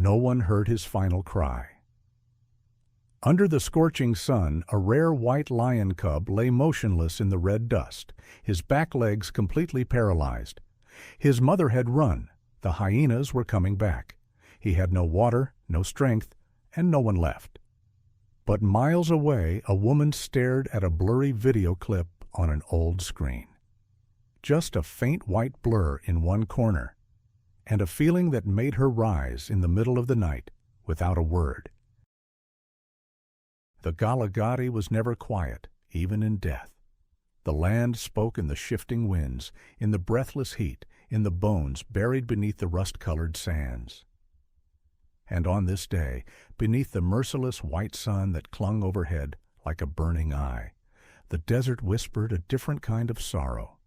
no one heard his final cry. Under the scorching sun, a rare white lion cub lay motionless in the red dust, his back legs completely paralyzed. His mother had run. The hyenas were coming back. He had no water, no strength, and no one left. But miles away, a woman stared at a blurry video clip on an old screen. Just a faint white blur in one corner, and a feeling that made her rise in the middle of the night without a word. The Kgalagadi was never quiet, even in death. The land spoke in the shifting winds, in the breathless heat, in the bones buried beneath the rust-colored sands. And on this day, beneath the merciless white sun that clung overhead like a burning eye, the desert whispered a different kind of sorrow.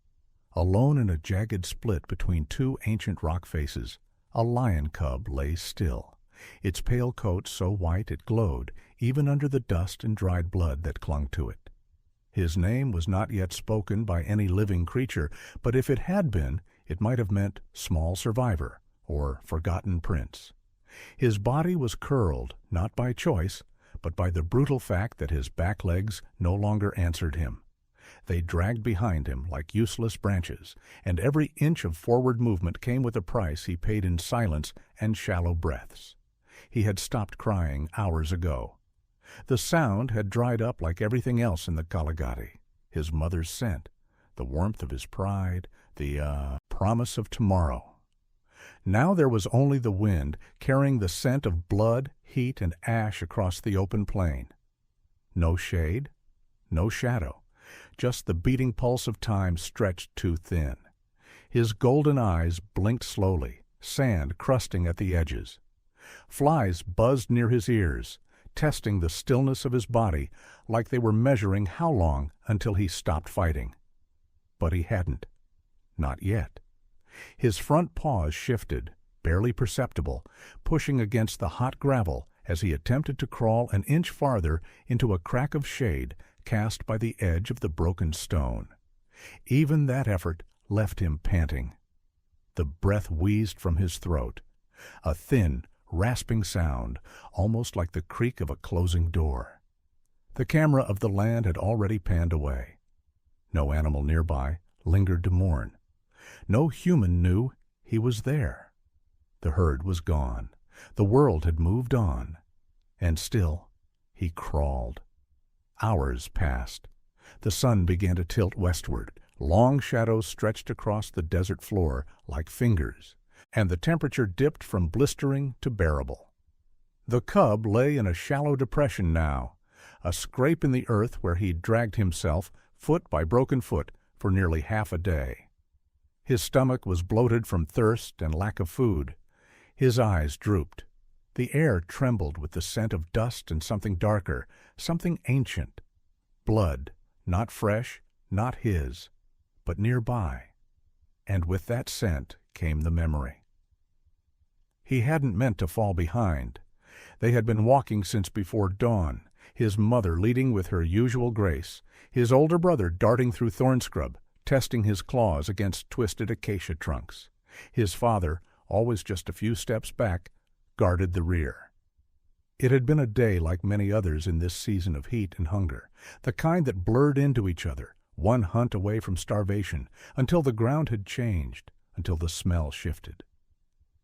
Alone in a jagged split between two ancient rock faces, a lion cub lay still, its pale coat so white it glowed even under the dust and dried blood that clung to it. His name was not yet spoken by any living creature, but if it had been, it might have meant small survivor or forgotten prince. His body was curled, not by choice, but by the brutal fact that his back legs no longer answered him. They dragged behind him like useless branches, and every inch of forward movement came with a price he paid in silence and shallow breaths. He had stopped crying hours ago. The sound had dried up like everything else in the Kgalagadi. His mother's scent, the warmth of his pride, the promise of tomorrow. Now there was only the wind, carrying the scent of blood, heat, and ash across the open plain. No shade, no shadow, just the beating pulse of time stretched too thin. His golden eyes blinked slowly, sand crusting at the edges. Flies buzzed near his ears, testing the stillness of his body like they were measuring how long until he stopped fighting. But he hadn't. Not yet. His front paws shifted, barely perceptible, pushing against the hot gravel as he attempted to crawl an inch farther into a crack of shade cast by the edge of the broken stone. Even that effort left him panting. The breath wheezed from his throat, a thin, rasping sound, almost like the creak of a closing door. The camera of the land had already panned away. No animal nearby lingered to mourn. No human knew he was there. The herd was gone. The world had moved on. And still, he crawled. Hours passed. The sun began to tilt westward. Long shadows stretched across the desert floor like fingers, and the temperature dipped from blistering to bearable. The cub lay in a shallow depression now, a scrape in the earth where he'd dragged himself, foot by broken foot, for nearly half a day. His stomach was bloated from thirst and lack of food. His eyes drooped. The air trembled with the scent of dust and something darker, something ancient. Blood, not fresh, not his, but nearby. And with that scent came the memory. He hadn't meant to fall behind. They had been walking since before dawn, his mother leading with her usual grace, his older brother darting through thorn scrub, testing his claws against twisted acacia trunks. His father, always just a few steps back, guarded the rear. It had been a day like many others in this season of heat and hunger, the kind that blurred into each other, one hunt away from starvation, until the ground had changed, until the smell shifted.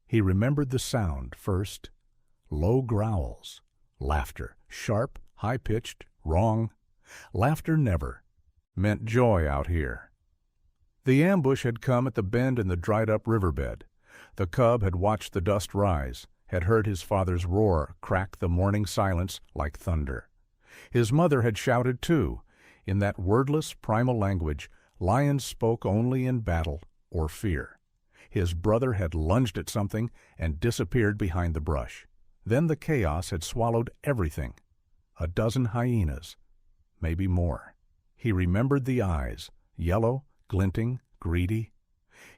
He remembered the sound first, low growls, laughter, sharp, high-pitched, wrong. Laughter never meant joy out here. The ambush had come at the bend in the dried-up riverbed. The cub had watched the dust rise, had heard his father's roar crack the morning silence like thunder. His mother had shouted too. In that wordless, primal language, lions spoke only in battle or fear. His brother had lunged at something and disappeared behind the brush. Then the chaos had swallowed everything. A dozen hyenas, maybe more. He remembered the eyes, yellow, glinting, greedy.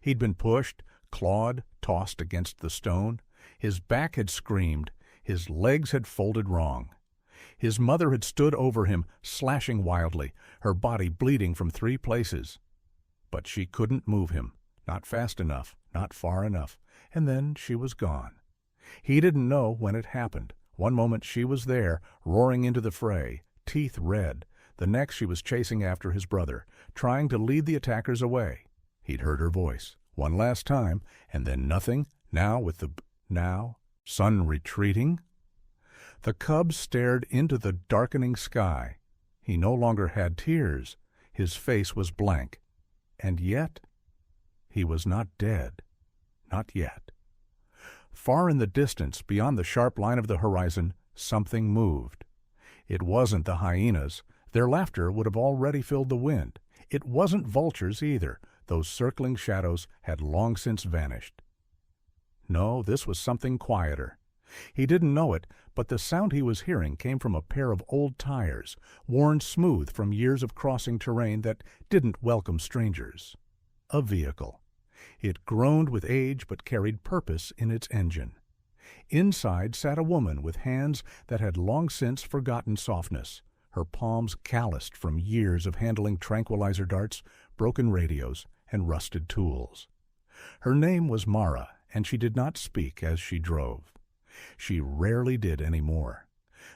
He'd been pushed, clawed, tossed against the stone. His back had screamed. His legs had folded wrong. His mother had stood over him, slashing wildly, her body bleeding from 3 places. But she couldn't move him, not fast enough, not far enough, and then she was gone. He didn't know when it happened. One moment she was there, roaring into the fray, teeth red. The next she was chasing after his brother, trying to lead the attackers away. He'd heard her voice one last time, and then nothing. Now, sun retreating. The cub stared into the darkening sky. He no longer had tears. His face was blank. And yet, he was not dead. Not yet. Far in the distance, beyond the sharp line of the horizon, something moved. It wasn't the hyenas. Their laughter would have already filled the wind. It wasn't vultures either. Those circling shadows had long since vanished. No, this was something quieter. He didn't know it, but the sound he was hearing came from a pair of old tires, worn smooth from years of crossing terrain that didn't welcome strangers. A vehicle. It groaned with age but carried purpose in its engine. Inside sat a woman with hands that had long since forgotten softness, her palms calloused from years of handling tranquilizer darts, broken radios, and rusted tools. Her name was Mara, and she did not speak as she drove. She rarely did any more.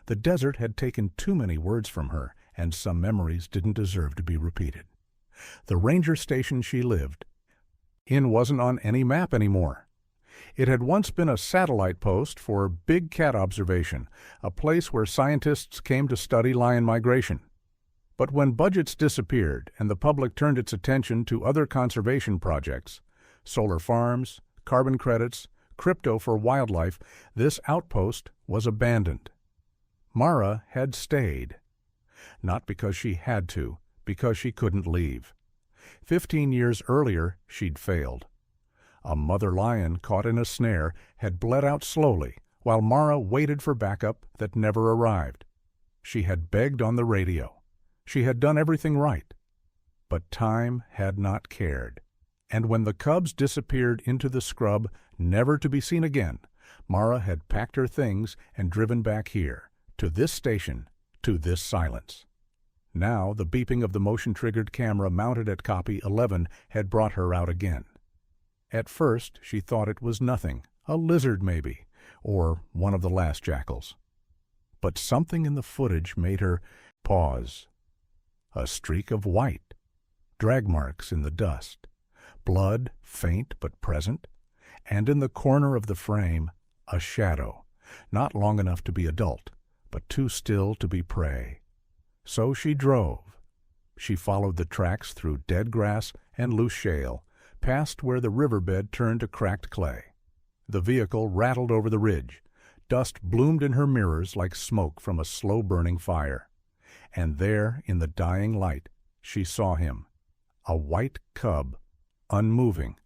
The desert had taken too many words from her, and some memories didn't deserve to be repeated. The ranger station she lived in wasn't on any map anymore. It had once been a satellite post for big cat observation, a place where scientists came to study lion migration. But when budgets disappeared and the public turned its attention to other conservation projects, solar farms, carbon credits, crypto for wildlife, this outpost was abandoned. Mara had stayed. Not because she had to, because she couldn't leave. 15 years earlier, she'd failed. A mother lion caught in a snare had bled out slowly, while Mara waited for backup that never arrived. She had begged on the radio. She had done everything right. But time had not cared. And when the cubs disappeared into the scrub, never to be seen again, Mara had packed her things and driven back here, to this station, to this silence. Now the beeping of the motion-triggered camera mounted at copy 11 had brought her out again. At first she thought it was nothing, a lizard maybe, or one of the last jackals. But something in the footage made her pause. A streak of white, drag marks in the dust, blood faint but present, and in the corner of the frame a shadow, not long enough to be adult, but too still to be prey. So she drove. She followed the tracks through dead grass and loose shale, past where the riverbed turned to cracked clay. The vehicle rattled over the ridge. Dust bloomed in her mirrors like smoke from a slow-burning fire. And there, in the dying light, she saw him, a white cub, unmoving.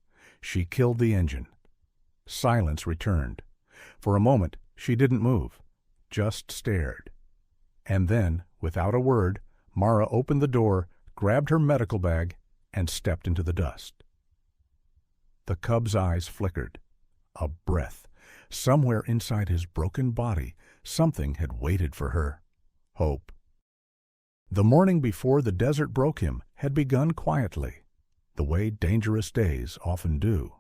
She killed the engine. Silence returned. For a moment, she didn't move, just stared. And then, without a word, Mara opened the door, grabbed her medical bag, and stepped into the dust. The cub's eyes flickered. A breath. Somewhere inside his broken body, something had waited for her. Hope. The morning before the desert broke him had begun quietly, the way dangerous days often do.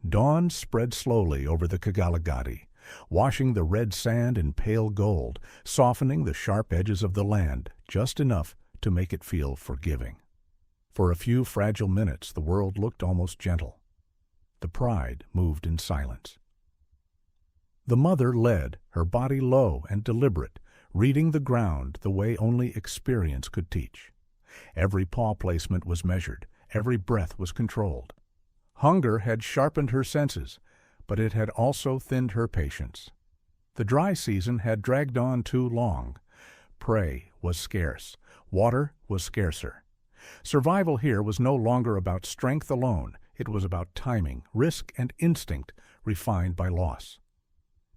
Dawn spread slowly over the Kgalagadi, washing the red sand in pale gold, softening the sharp edges of the land just enough to make it feel forgiving. For a few fragile minutes the world looked almost gentle. The pride moved in silence. The mother led, her body low and deliberate, reading the ground the way only experience could teach. Every paw placement was measured, every breath was controlled. Hunger had sharpened her senses, but it had also thinned her patience. The dry season had dragged on too long. Prey was scarce. Water was scarcer. Survival here was no longer about strength alone. It was about timing, risk, and instinct refined by loss.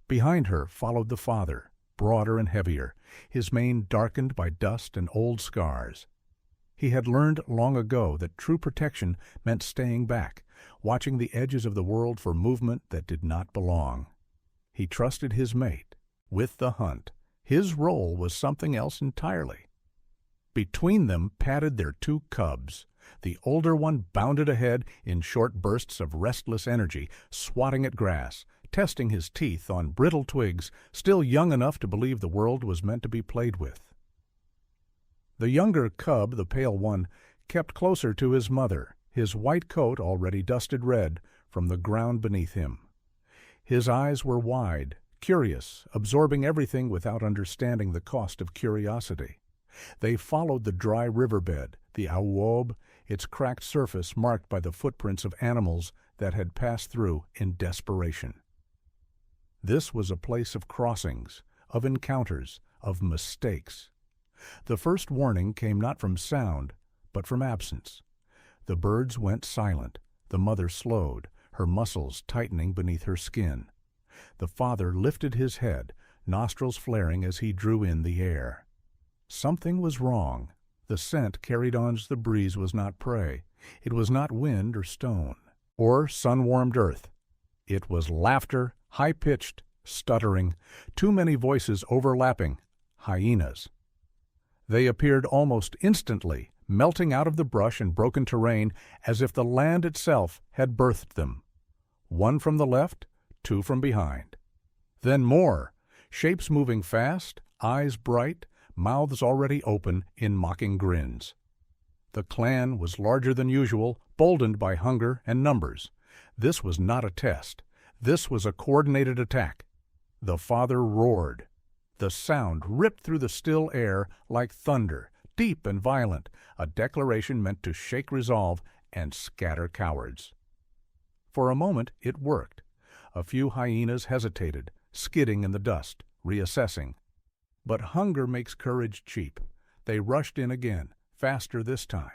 Behind her followed the father, broader and heavier, his mane darkened by dust and old scars. He had learned long ago that true protection meant staying back, watching the edges of the world for movement that did not belong. He trusted his mate. With the hunt, his role was something else entirely. Between them padded their two cubs. The older one bounded ahead in short bursts of restless energy, swatting at grass, testing his teeth on brittle twigs, still young enough to believe the world was meant to be played with. The younger cub, the pale one, kept closer to his mother, his white coat already dusted red from the ground beneath him. His eyes were wide, curious, absorbing everything without understanding the cost of curiosity. They followed the dry riverbed, the Awob, its cracked surface marked by the footprints of animals that had passed through in desperation. This was a place of crossings, of encounters, of mistakes. The first warning came not from sound, but from absence. The birds went silent. The mother slowed, her muscles tightening beneath her skin. The father lifted his head, nostrils flaring as he drew in the air. Something was wrong. The scent carried on as the breeze was not prey. It was not wind or stone, or sun-warmed earth. It was laughter, high-pitched, stuttering, too many voices overlapping, hyenas. They appeared almost instantly, melting out of the brush and broken terrain as if the land itself had birthed them. One from the left, two from behind. Then more, shapes moving fast, eyes bright, mouths already open in mocking grins. The clan was larger than usual, boldened by hunger and numbers. This was not a test. This was a coordinated attack. The father roared. The sound ripped through the still air like thunder, deep and violent, a declaration meant to shake resolve and scatter cowards. For a moment it worked. A few hyenas hesitated, skidding in the dust, reassessing. But hunger makes courage cheap. They rushed in again, faster this time.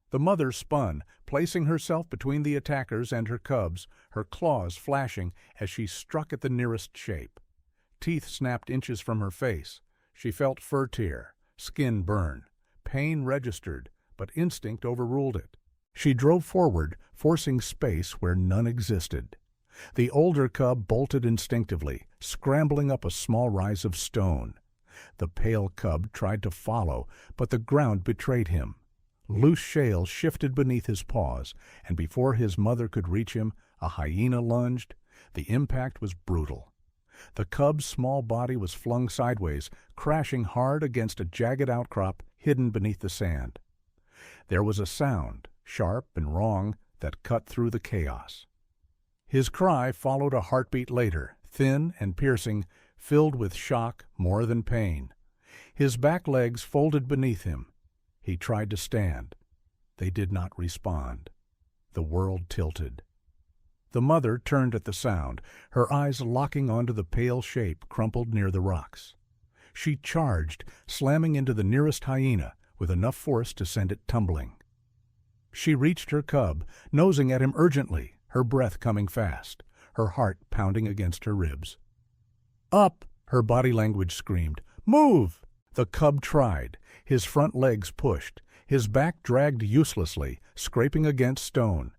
The mother spun, placing herself between the attackers and her cubs, her claws flashing as she struck at the nearest shape. Teeth snapped inches from her face. She felt fur tear, skin burn. Pain registered, but instinct overruled it. She drove forward, forcing space where none existed. The older cub bolted instinctively, scrambling up a small rise of stone. The pale cub tried to follow, but the ground betrayed him. Loose shale shifted beneath his paws, and before his mother could reach him, a hyena lunged. The impact was brutal. The cub's small body was flung sideways, crashing hard against a jagged outcrop hidden beneath the sand. There was a sound, sharp and wrong, that cut through the chaos. His cry followed a heartbeat later, thin and piercing, filled with shock more than pain. His back legs folded beneath him. He tried to stand. They did not respond. The world tilted. The mother turned at the sound, her eyes locking onto the pale shape crumpled near the rocks. She charged, slamming into the nearest hyena with enough force to send it tumbling. She reached her cub, nosing at him urgently, her breath coming fast, her heart pounding against her ribs. "Up!" her body language screamed. "Move!" The cub tried. His front legs pushed. His back dragged uselessly, scraping against stone.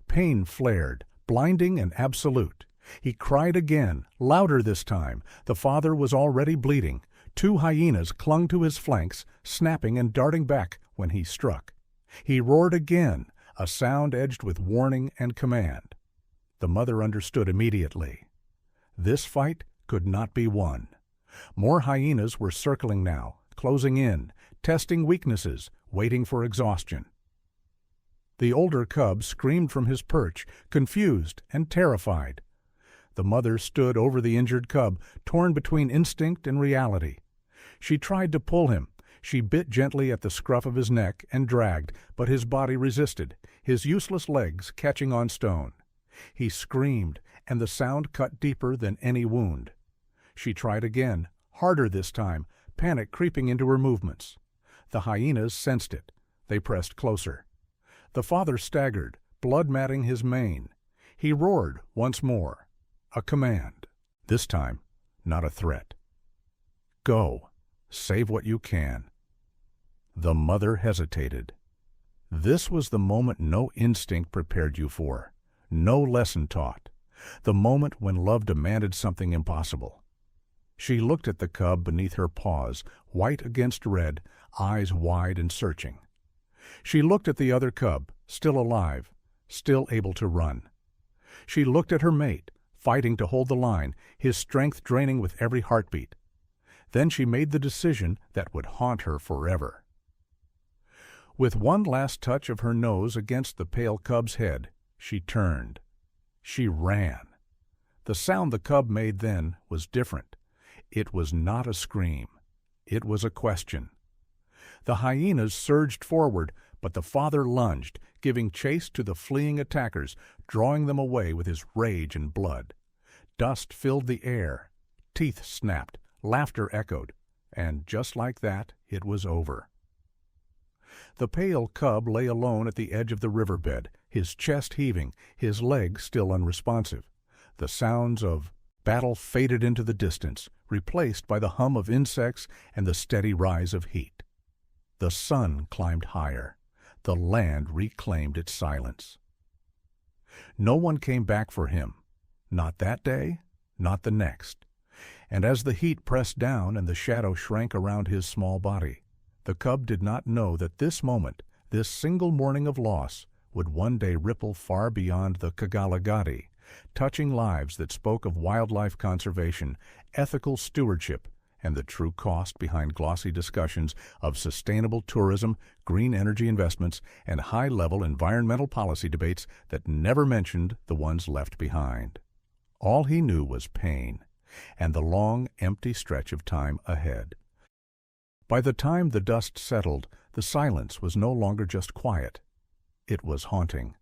Pain flared, blinding and absolute. He cried again, louder this time. The father was already bleeding. Two hyenas clung to his flanks, snapping and darting back when he struck. He roared again, a sound edged with warning and command. The mother understood immediately. This fight could not be won. More hyenas were circling now, closing in, testing weaknesses, waiting for exhaustion. The older cub screamed from his perch, confused and terrified. The mother stood over the injured cub, torn between instinct and reality. She tried to pull him. She bit gently at the scruff of his neck and dragged, but his body resisted, his useless legs catching on stone. He screamed, and the sound cut deeper than any wound. She tried again, harder this time, panic creeping into her movements. The hyenas sensed it. They pressed closer. The father staggered, blood matting his mane. He roared once more. A command. This time, not a threat. Go. Save what you can. The mother hesitated. This was the moment no instinct prepared you for, no lesson taught, the moment when love demanded something impossible. She looked at the cub beneath her paws, white against red, eyes wide and searching. She looked at the other cub, still alive, still able to run. She looked at her mate, fighting to hold the line, his strength draining with every heartbeat. Then she made the decision that would haunt her forever. With one last touch of her nose against the pale cub's head, she turned. She ran. The sound the cub made then was different. It was not a scream. It was a question. The hyenas surged forward, but the father lunged, giving chase to the fleeing attackers, drawing them away with his rage and blood. Dust filled the air. Teeth snapped. Laughter echoed. And just like that, it was over. The pale cub lay alone at the edge of the riverbed, his chest heaving, his legs still unresponsive. The sounds of battle faded into the distance, replaced by the hum of insects and the steady rise of heat. The sun climbed higher. The land reclaimed its silence. No one came back for him. Not that day, not the next. And as the heat pressed down and the shadow shrank around his small body, the cub did not know that this moment, this single morning of loss, would one day ripple far beyond the Kgalagadi, touching lives that spoke of wildlife conservation, ethical stewardship, and the true cost behind glossy discussions of sustainable tourism, green energy investments, and high-level environmental policy debates that never mentioned the ones left behind. All he knew was pain, and the long, empty stretch of time ahead. By the time the dust settled, the silence was no longer just quiet. It was haunting.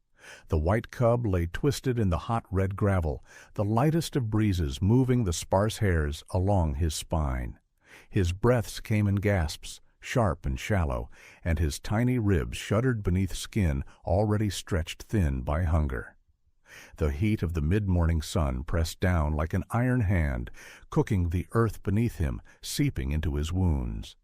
The white cub lay twisted in the hot red gravel, the lightest of breezes moving the sparse hairs along his spine. His breaths came in gasps, sharp and shallow, and his tiny ribs shuddered beneath skin already stretched thin by hunger. The heat of the mid-morning sun pressed down like an iron hand, cooking the earth beneath him, seeping into his wounds.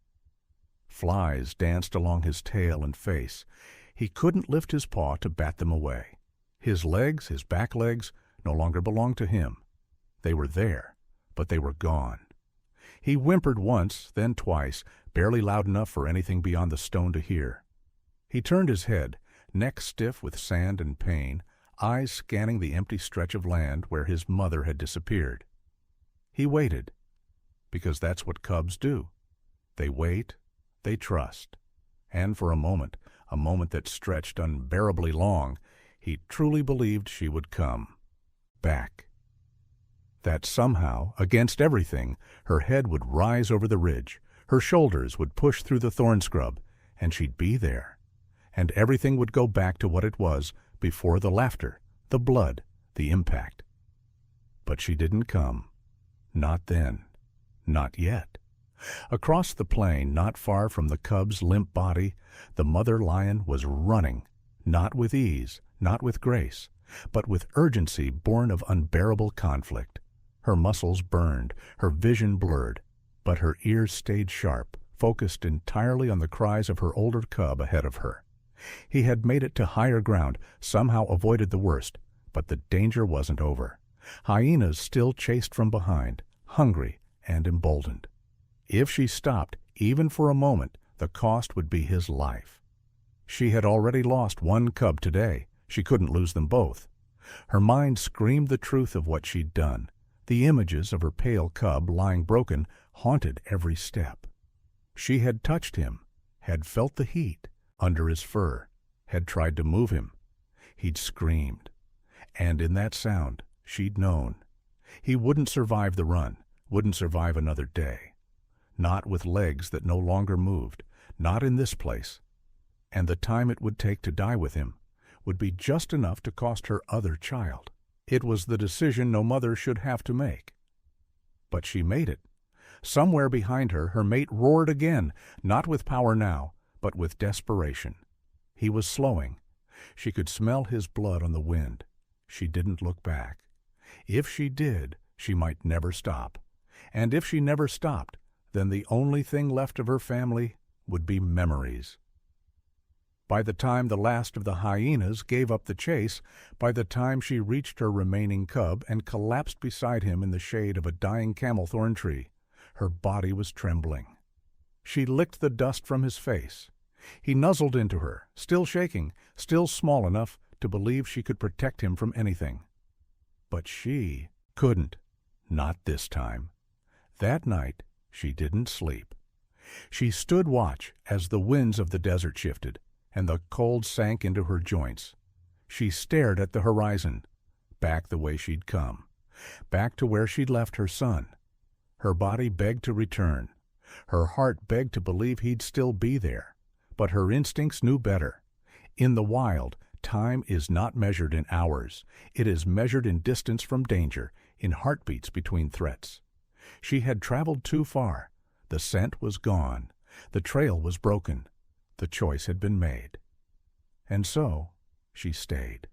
Flies danced along his tail and face. He couldn't lift his paw to bat them away. His legs, his back legs, no longer belonged to him. They were there, but they were gone. He whimpered once, then twice, barely loud enough for anything beyond the stone to hear. He turned his head, neck stiff with sand and pain, eyes scanning the empty stretch of land where his mother had disappeared. He waited, because that's what cubs do. They wait, they trust, and for a moment that stretched unbearably long, he truly believed she would come. Back. That somehow, against everything, her head would rise over the ridge, her shoulders would push through the thorn scrub, and she'd be there. And everything would go back to what it was before the laughter, the blood, the impact. But she didn't come. Not then. Not yet. Across the plain, not far from the cub's limp body, the mother lion was running, not with ease, not with grace, but with urgency born of unbearable conflict. Her muscles burned, her vision blurred, but her ears stayed sharp, focused entirely on the cries of her older cub ahead of her. He had made it to higher ground, somehow avoided the worst, but the danger wasn't over. Hyenas still chased from behind, hungry and emboldened. If she stopped, even for a moment, the cost would be his life. She had already lost one cub today. She couldn't lose them both. Her mind screamed the truth of what she'd done. The images of her pale cub lying broken haunted every step. She had touched him, had felt the heat under his fur, had tried to move him. He'd screamed. And in that sound, she'd known. He wouldn't survive the run, wouldn't survive another day. Not with legs that no longer moved, not in this place. And the time it would take to die with him would be just enough to cost her other child. It was the decision no mother should have to make. But she made it. Somewhere behind her, her mate roared again, not with power now, but with desperation. He was slowing. She could smell his blood on the wind. She didn't look back. If she did, she might never stop. And if she never stopped, then the only thing left of her family would be memories. By the time the last of the hyenas gave up the chase, by the time she reached her remaining cub and collapsed beside him in the shade of a dying camelthorn tree, her body was trembling. She licked the dust from his face. He nuzzled into her, still shaking, still small enough to believe she could protect him from anything. But she Couldn't. Not this time. That night, she didn't sleep. She stood watch as the winds of the desert shifted, and the cold sank into her joints. She stared at the horizon, back the way she'd come, back to where she'd left her son. Her body begged to return. Her heart begged to believe he'd still be there. But her instincts knew better. In the wild, time is not measured in hours. It is measured in distance from danger, in heartbeats between threats. She had traveled too far. The scent was gone. The trail was broken. The choice had been made. And so, she stayed.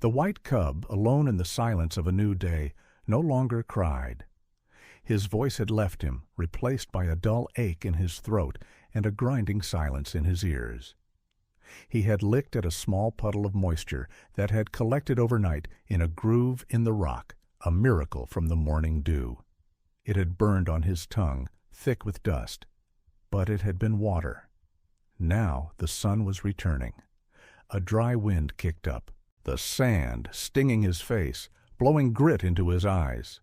The white cub, alone in the silence of a new day, no longer cried. His voice had left him, replaced by a dull ache in his throat and a grinding silence in his ears. He had licked at a small puddle of moisture that had collected overnight in a groove in the rock, a miracle from the morning dew. It had burned on his tongue, thick with dust, but it had been water. Now the sun was returning. A dry wind kicked up, the sand stinging his face, blowing grit into his eyes.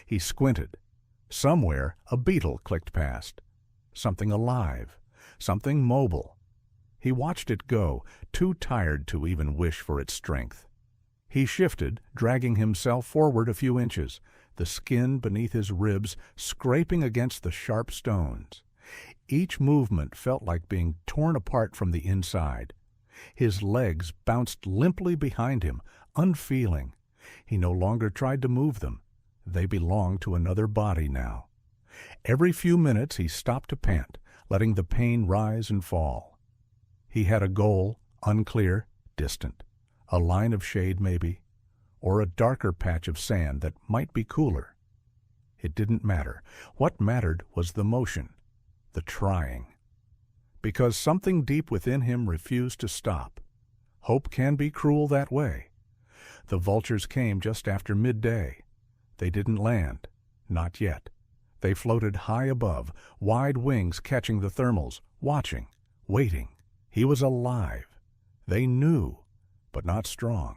He squinted. Somewhere a beetle clicked past. Something alive, something mobile. He watched it go, too tired to even wish for its strength. He shifted, dragging himself forward a few inches, the skin beneath his ribs scraping against the sharp stones. Each movement felt like being torn apart from the inside. His legs bounced limply behind him, unfeeling. He no longer tried to move them. They belonged to another body now. Every few minutes he stopped to pant, letting the pain rise and fall. He had a goal, unclear, distant. A line of shade, maybe, or a darker patch of sand that might be cooler. It didn't matter. What mattered was the motion, the trying. Because something deep within him refused to stop. Hope can be cruel that way. The vultures came just after midday. They didn't land. Not yet. They floated high above, wide wings catching the thermals, watching, waiting. He was alive. They knew, but not strong.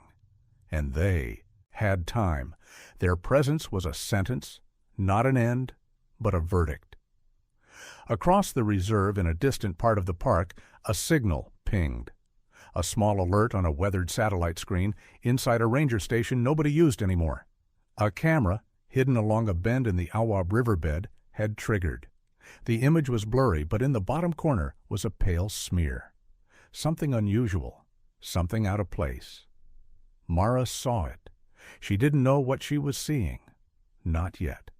And they had time. Their presence was a sentence, not an end, but a verdict. Across the reserve in a distant part of the park, a signal pinged. A small alert on a weathered satellite screen inside a ranger station nobody used anymore. A camera, hidden along a bend in the Awab riverbed, had triggered. The image was blurry, but in the bottom corner was a pale smear. Something unusual, something out of place. Mara saw it. She didn't know what she was seeing. Not yet.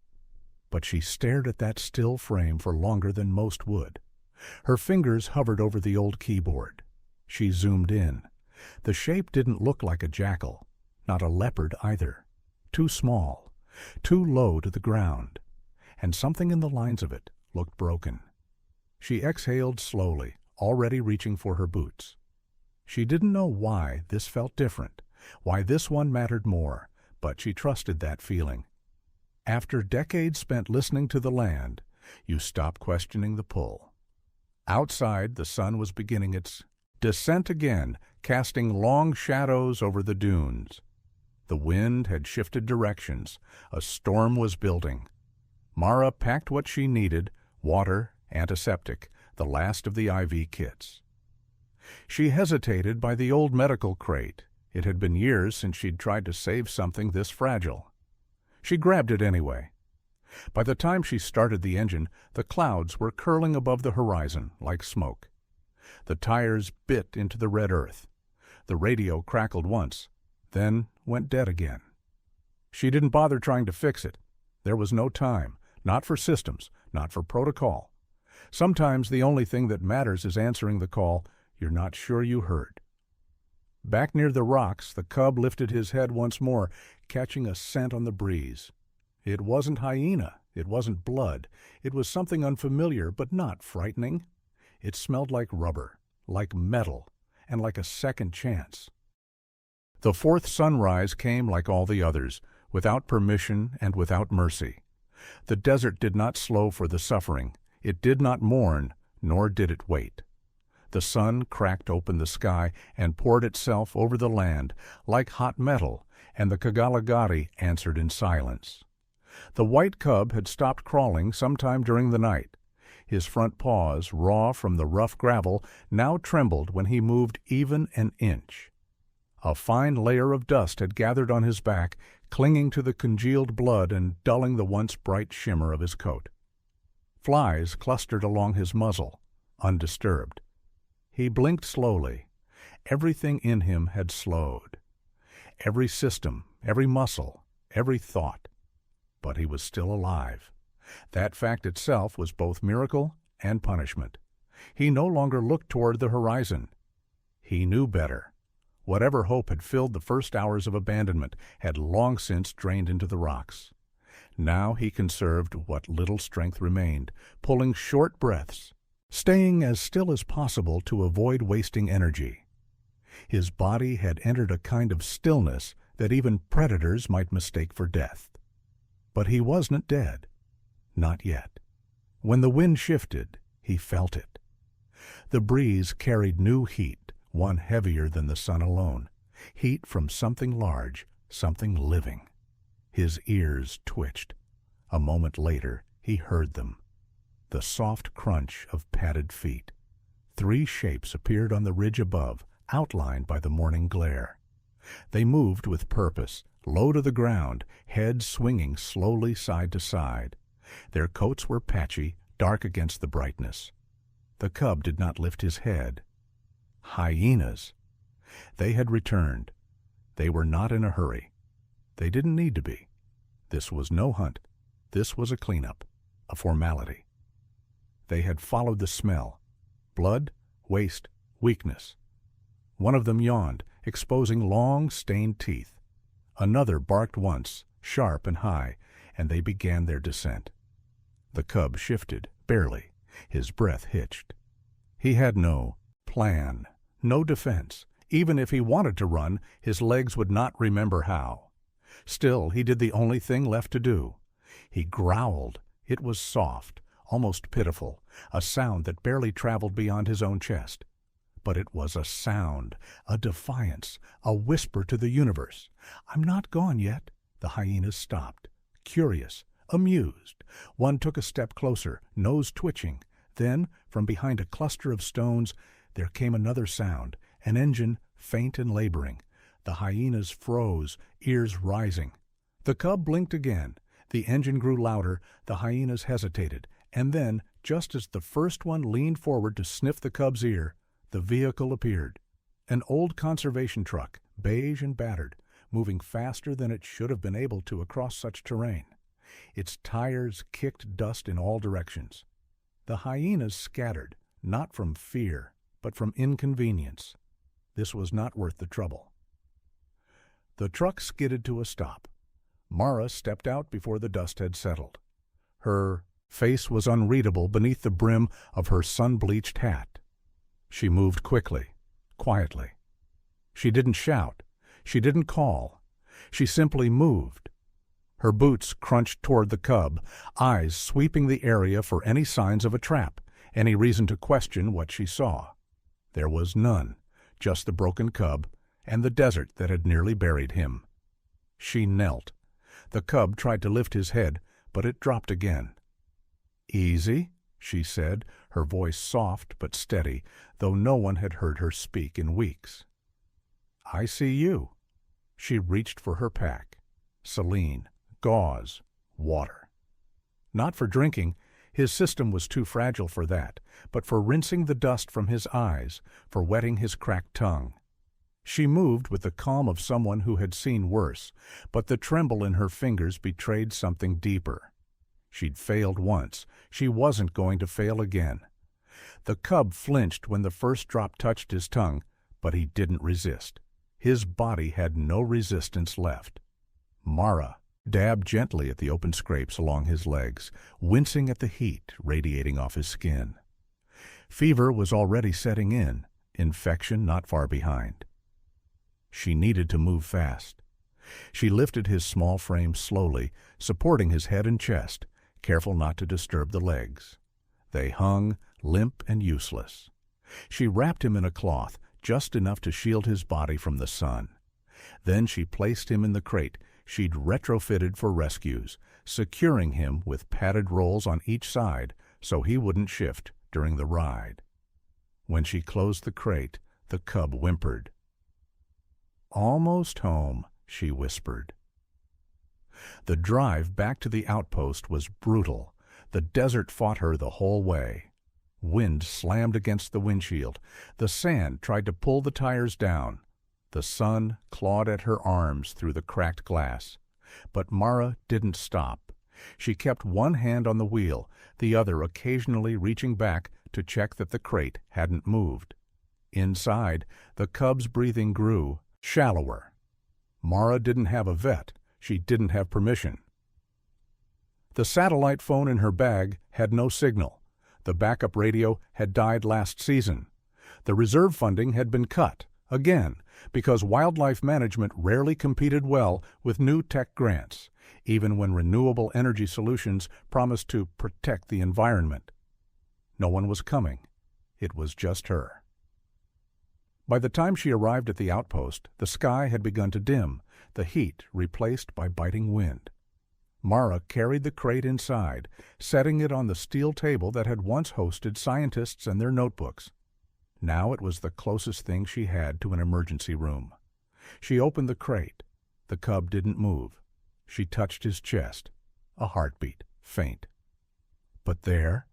But she stared at that still frame for longer than most would. Her fingers hovered over the old keyboard. She zoomed in. The shape didn't look like a jackal, not a leopard either. Too small, too low to the ground, and something in the lines of it looked broken. She exhaled slowly, already reaching for her boots. She didn't know why this felt different, why this one mattered more, but she trusted that feeling. After decades spent listening to the land, you stop questioning the pull. Outside, the sun was beginning its descent again, casting long shadows over the dunes. The wind had shifted directions. A storm was building. Mara packed what she needed, water, antiseptic, the last of the IV kits. She hesitated by the old medical crate. It had been years since she'd tried to save something this fragile. She grabbed it anyway. By the time she started the engine, the clouds were curling above the horizon like smoke. The tires bit into the red earth. The radio crackled once, then went dead again. She didn't bother trying to fix it. There was no time, not for systems, not for protocol. Sometimes the only thing that matters is answering the call you're not sure you heard. Back near the rocks, the cub lifted his head once more, catching a scent on the breeze. It wasn't hyena, it wasn't blood. It was something unfamiliar, but not frightening. It smelled like rubber, like metal, and like a second chance. The fourth sunrise came like all the others, without permission and without mercy. The desert did not slow for the suffering. It did not mourn, nor did it wait. The sun cracked open the sky and poured itself over the land like hot metal, and the Kgalagadi answered in silence. The white cub had stopped crawling sometime during the night. His front paws, raw from the rough gravel, now trembled when he moved even an inch. A fine layer of dust had gathered on his back, clinging to the congealed blood and dulling the once bright shimmer of his coat. Flies clustered along his muzzle, undisturbed. He blinked slowly. Everything in him had slowed. Every system, every muscle, every thought. But he was still alive. That fact itself was both miracle and punishment. He no longer looked toward the horizon. He knew better. Whatever hope had filled the first hours of abandonment had long since drained into the rocks. Now he conserved what little strength remained, pulling short breaths, staying as still as possible to avoid wasting energy. His body had entered a kind of stillness that even predators might mistake for death. But he wasn't dead. Not yet. When the wind shifted, he felt it. The breeze carried new heat, one heavier than the sun alone. Heat from something large, something living. His ears twitched. A moment later, he heard them. The soft crunch of padded feet. 3 shapes appeared on the ridge above, outlined by the morning glare. They moved with purpose, low to the ground, heads swinging slowly side to side. Their coats were patchy, dark against the brightness. The cub did not lift his head. Hyenas. They had returned. They were not in a hurry. They didn't need to be. This was no hunt. This was a cleanup, a formality. They had followed the smell. Blood, waste, weakness. One of them yawned, exposing long, stained teeth. Another barked once, sharp and high, and they began their descent. The cub shifted, barely. His breath hitched. He had no plan, no defense. Even if he wanted to run, his legs would not remember how. Still, he did the only thing left to do. He growled. It was soft, almost pitiful, a sound that barely traveled beyond his own chest. But it was a sound, a defiance, a whisper to the universe. "I'm not gone yet." The hyenas stopped, curious, amused. One took a step closer, nose twitching. Then, from behind a cluster of stones, there came another sound, an engine, faint and laboring. The hyenas froze, ears rising. The cub blinked again. The engine grew louder. The hyenas hesitated. And then, just as the first one leaned forward to sniff the cub's ear, the vehicle appeared. An old conservation truck, beige and battered, moving faster than it should have been able to across such terrain. Its tires kicked dust in all directions. The hyenas scattered, not from fear, but from inconvenience. This was not worth the trouble. The truck skidded to a stop. Mara stepped out before the dust had settled. Her face was unreadable beneath the brim of her sun-bleached hat. She moved quickly, quietly. She didn't shout. She didn't call. She simply moved. Her boots crunched toward the cub, eyes sweeping the area for any signs of a trap, any reason to question what she saw. There was none, just the broken cub and the desert that had nearly buried him. She knelt. The cub tried to lift his head, but it dropped again. "Easy," she said, her voice soft but steady, though no one had heard her speak in weeks. "I see you." She reached for her pack. Saline, gauze, water. Not for drinking, his system was too fragile for that, but for rinsing the dust from his eyes, for wetting his cracked tongue. She moved with the calm of someone who had seen worse, but the tremble in her fingers betrayed something deeper. She'd failed once. She wasn't going to fail again. The cub flinched when the first drop touched his tongue, but he didn't resist. His body had no resistance left. Mara dabbed gently at the open scrapes along his legs, wincing at the heat radiating off his skin. Fever was already setting in, infection not far behind. She needed to move fast. She lifted his small frame slowly, supporting his head and chest, careful not to disturb the legs. They hung, limp and useless. She wrapped him in a cloth, just enough to shield his body from the sun. Then she placed him in the crate she'd retrofitted for rescues, securing him with padded rolls on each side so he wouldn't shift during the ride. When she closed the crate, the cub whimpered. "Almost home," she whispered. The drive back to the outpost was brutal. The desert fought her the whole way. Wind slammed against the windshield. The sand tried to pull the tires down. The sun clawed at her arms through the cracked glass. But Mara didn't stop. She kept one hand on the wheel, the other occasionally reaching back to check that the crate hadn't moved. Inside, the cub's breathing grew shallower. Mara didn't have a vet. She didn't have permission. The satellite phone in her bag had no signal. The backup radio had died last season. The reserve funding had been cut, again, because wildlife management rarely competed well with new tech grants, even when renewable energy solutions promised to protect the environment. No one was coming. It was just her. By the time she arrived at the outpost, the sky had begun to dim, the heat replaced by biting wind. Mara carried the crate inside, setting it on the steel table that had once hosted scientists and their notebooks. Now it was the closest thing she had to an emergency room. She opened the crate. The cub didn't move. She touched his chest. A heartbeat, faint. But there,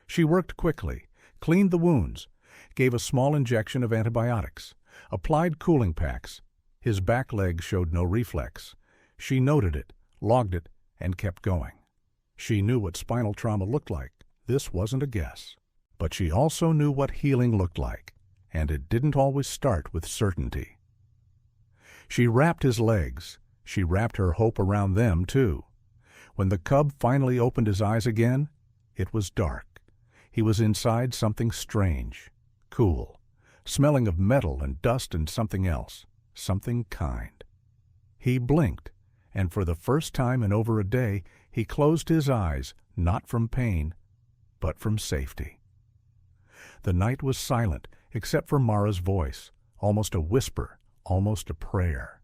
she worked quickly, cleaned the wounds, gave a small injection of antibiotics, applied cooling packs. His back leg showed no reflex. She noted it, logged it, and kept going. She knew what spinal trauma looked like. This wasn't a guess. But she also knew what healing looked like, and it didn't always start with certainty. She wrapped his legs. She wrapped her hope around them, too. When the cub finally opened his eyes again, it was dark. He was inside something strange, cool, smelling of metal and dust and something else, something kind. He blinked, and for the first time in over a day, he closed his eyes, not from pain, but from safety. The night was silent, except for Mara's voice, almost a whisper, almost a prayer.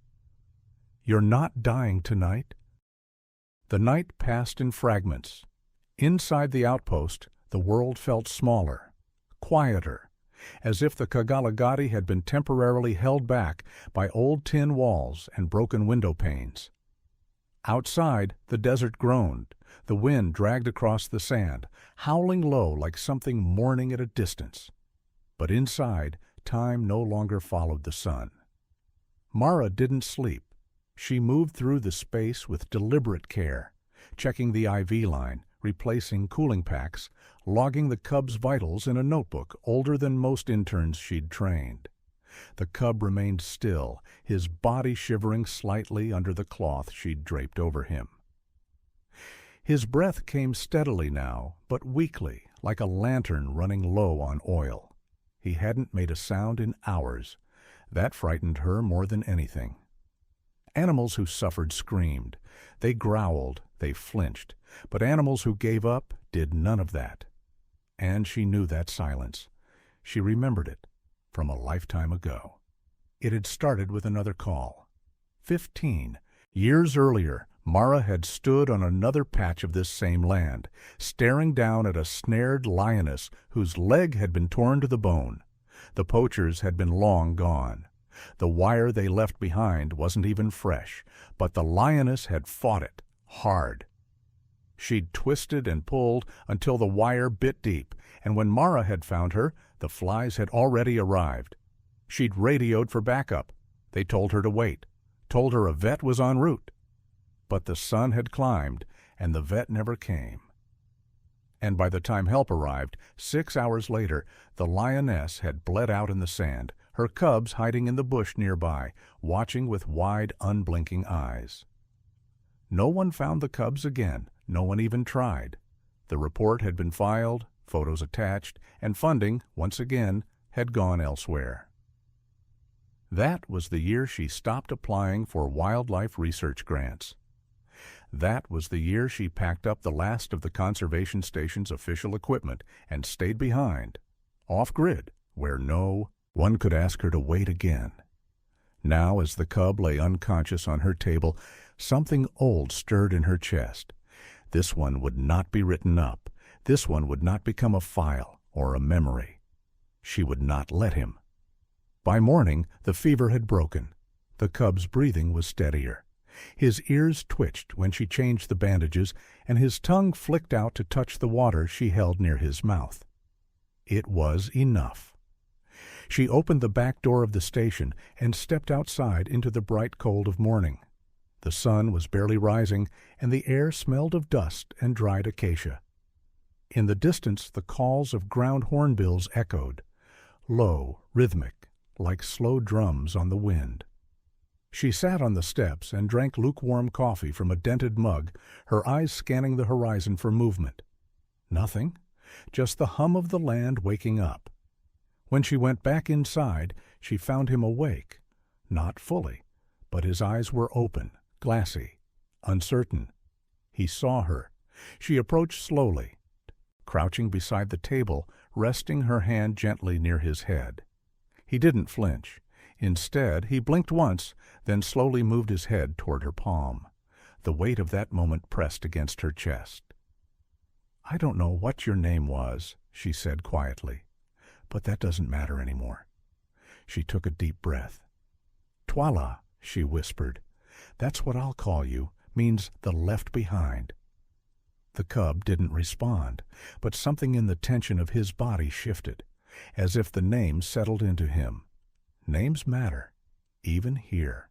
"You're not dying tonight?" The night passed in fragments. Inside the outpost, the world felt smaller, quieter, as if the Kgalagadi had been temporarily held back by old tin walls and broken window panes. Outside, the desert groaned. The wind dragged across the sand, howling low like something mourning at a distance. But inside, time no longer followed the sun. Mara didn't sleep. She moved through the space with deliberate care, checking the IV line, replacing cooling packs, logging the cub's vitals in a notebook older than most interns she'd trained. The cub remained still, his body shivering slightly under the cloth she'd draped over him. His breath came steadily now, but weakly, like a lantern running low on oil. He hadn't made a sound in hours. That frightened her more than anything. Animals who suffered screamed. They growled, they flinched, but animals who gave up did none of that. And she knew that silence. She remembered it from a lifetime ago. It had started with another call. 15 years earlier, Mara had stood on another patch of this same land, staring down at a snared lioness whose leg had been torn to the bone. The poachers had been long gone. The wire they left behind wasn't even fresh, but the lioness had fought it, hard. She'd twisted and pulled until the wire bit deep, and when Mara had found her, the flies had already arrived. She'd radioed for backup. They told her to wait, told her a vet was en route. But the sun had climbed, and the vet never came. And by the time help arrived, 6 hours later, the lioness had bled out in the sand, her cubs hiding in the bush nearby, watching with wide, unblinking eyes. No one found the cubs again. No one even tried. The report had been filed, photos attached, and funding, once again, had gone elsewhere. That was the year she stopped applying for wildlife research grants. That was the year she packed up the last of the conservation station's official equipment and stayed behind, off-grid, where no one could ask her to wait again. Now, as the cub lay unconscious on her table, something old stirred in her chest. This one would not be written up. This one would not become a file or a memory. She would not let him. By morning, the fever had broken. The cub's breathing was steadier. His ears twitched when she changed the bandages, and his tongue flicked out to touch the water she held near his mouth. It was enough. She opened the back door of the station and stepped outside into the bright cold of morning. The sun was barely rising, and the air smelled of dust and dried acacia. In the distance, the calls of ground hornbills echoed, low, rhythmic, like slow drums on the wind. She sat on the steps and drank lukewarm coffee from a dented mug, her eyes scanning the horizon for movement. Nothing, just the hum of the land waking up. When she went back inside, she found him awake, not fully, but his eyes were open, glassy, uncertain. He saw her. She approached slowly, crouching beside the table, resting her hand gently near his head. He didn't flinch. Instead, he blinked once, then slowly moved his head toward her palm. The weight of that moment pressed against her chest. "I don't know what your name was," she said quietly, "but that doesn't matter anymore." She took a deep breath. "Twala," she whispered. "That's what I'll call you, means the left behind." The cub didn't respond, but something in the tension of his body shifted, as if the name settled into him. Names matter, even here.